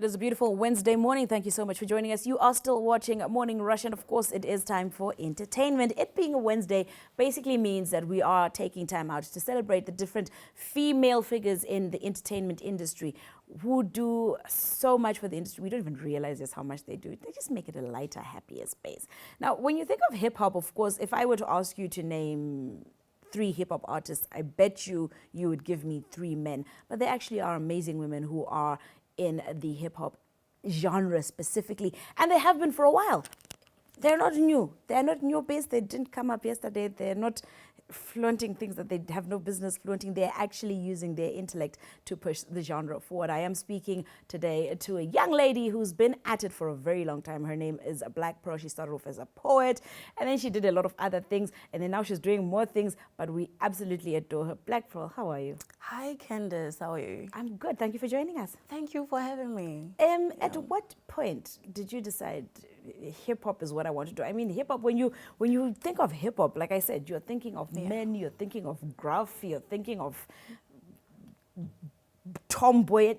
It is a beautiful Wednesday morning. Thank you so much for joining us. You are still watching Morning Rush, and of course, it is time for entertainment. It being a Wednesday basically means that we are taking time out to celebrate the different female figures in the entertainment industry who do so much for the industry. We don't even realize just how much they do. They just make it a lighter, happier space. Now, when you think of hip hop, of course, if I were to ask you to name 3 hip-hop artists, I bet you would give me 3 men. But there actually are amazing women who are in the hip-hop genre specifically, and they have been for a while. They're not new. They're not new base. They didn't come up yesterday. They're not flaunting things that they have no business flaunting. They're actually using their intellect to push the genre forward. I am speaking today to a young lady who's been at it for a very long time. Her name is BlacPerl. She started off as a poet, and then she did a lot of other things, and then now she's doing more things, but we absolutely adore her. BlacPerl, how are you? Hi, Candice. How are you? I'm good. Thank you for joining us. Thank you for having me. At what point did you decide hip-hop is what I want to do? I mean, hip-hop, when you think of hip-hop, like I said, you're thinking of men, you're thinking of gruff, you're thinking of tomboy.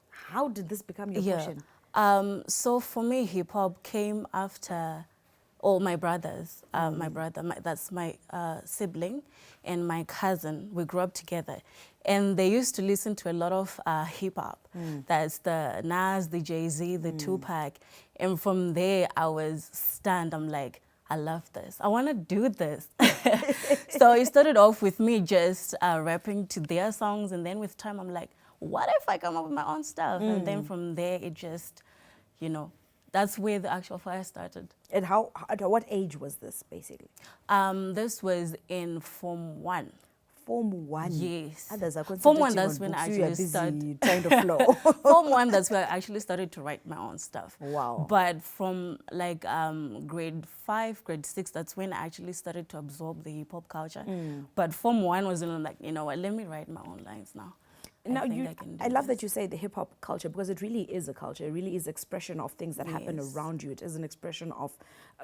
How did this become your passion? So for me, hip-hop came after all my brothers. My brother, that's my sibling, and my cousin. We grew up together. And they used to listen to a lot of hip-hop. That's the Nas, the Jay-Z, the Tupac. And from there, I was stunned. I'm like, I love this. I want to do this. So it started off with me just rapping to their songs. And then with time, I'm like, what if I come up with my own stuff? And then from there, it just, that's where the actual fire started. And at what age was this, basically? This was in Form 1. Form 1? Yes. Others are Form 1, that's when I actually started. Trying to flow. Form 1, that's where I actually started to write my own stuff. Wow. But from like grade 5, grade 6, that's when I actually started to absorb the hip hop culture. But Form 1 was like, you know what, let me write my own lines now. Now, I love that you say the hip-hop culture, because it really is a culture. It really is expression of things that happen around you. It is an expression of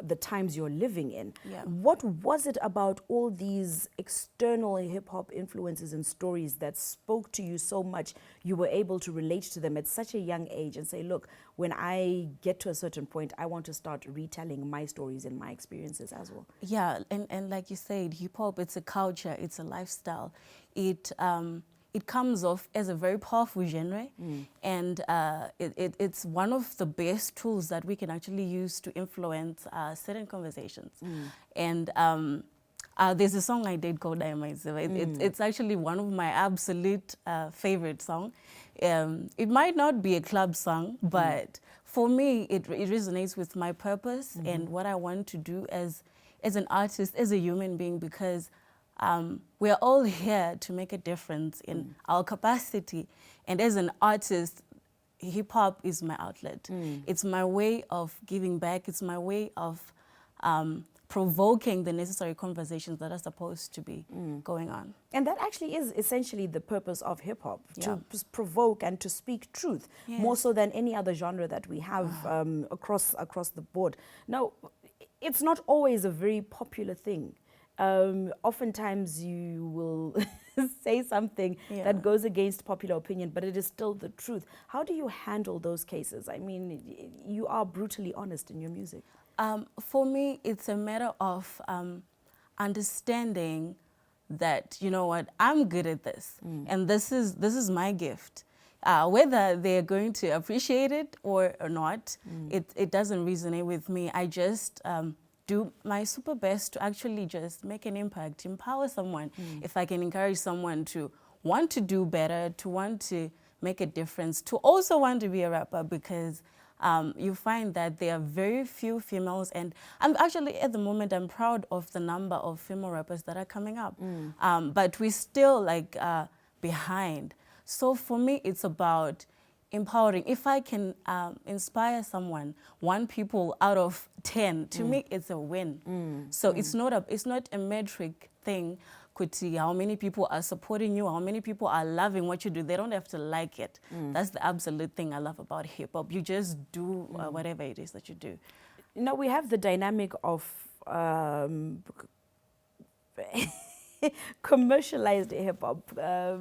the times you're living in. Yeah. What was it about all these external hip-hop influences and stories that spoke to you so much you were able to relate to them at such a young age and say, look, when I get to a certain point, I want to start retelling my stories and my experiences as well? Yeah, and like you said, hip-hop, it's a culture, it's a lifestyle. It comes off as a very powerful genre, and it's one of the best tools that we can actually use to influence certain conversations. And there's a song I did called I Am Myself. It's actually one of my absolute favorite songs. It might not be a club song, but for me, it resonates with my purpose and what I want to do as an artist, as a human being, because we're all here to make a difference in our capacity. And as an artist, hip-hop is my outlet. It's my way of giving back. It's my way of provoking the necessary conversations that are supposed to be going on. And that actually is essentially the purpose of hip-hop, to provoke and to speak truth, more so than any other genre that we have across the board. Now, it's not always a very popular thing. Oftentimes you will say something that goes against popular opinion, but it is still the truth. How do you handle those cases? I mean, you are brutally honest in your music. For me, it's a matter of understanding that, you know what, I'm good at this, and this is my gift. Whether they're going to appreciate it or not, it doesn't resonate with me. I just do my super best to actually just make an impact, empower someone. If I can encourage someone to want to do better, to want to make a difference, to also want to be a rapper, because you find that there are very few females, and I'm actually, at the moment, I'm proud of the number of female rappers that are coming up. But we're still behind. So for me, it's about empowering. If I can inspire someone, 1 people out of 10, to me it's a win. So it's not a metric thing. How many people are supporting you, how many people are loving what you do. They don't have to like it. That's the absolute thing I love about hip hop. You just do whatever it is that you do. You know, we have the dynamic of commercialized hip hop, where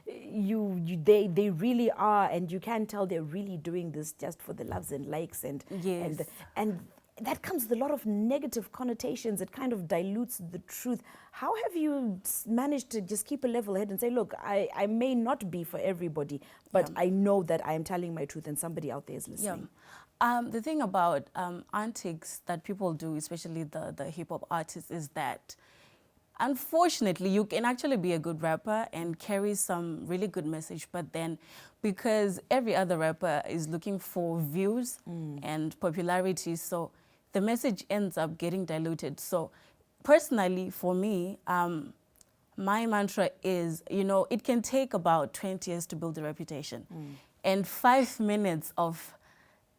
they really are, and you can tell they're really doing this just for the loves and likes, and Yes. and that comes with a lot of negative connotations. It kind of dilutes the truth. How have you managed to just keep a level head and say, look, I may not be for everybody, but I know that I am telling my truth and somebody out there is listening? The thing about antics that people do, especially the hip-hop artists, is that unfortunately, you can actually be a good rapper and carry some really good message, but then because every other rapper is looking for views and popularity, so the message ends up getting diluted. So personally, for me, my mantra is, it can take about 20 years to build a reputation and 5 minutes of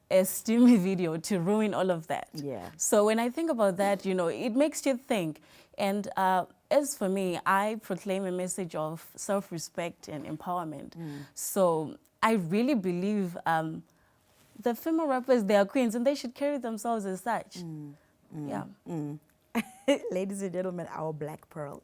a steamy video to ruin all of that. Yeah. So when I think about that, it makes you think. And as for me, I proclaim a message of self-respect and empowerment. So I really believe the female rappers, they are queens and they should carry themselves as such. Yeah. Ladies and gentlemen, our black pearl.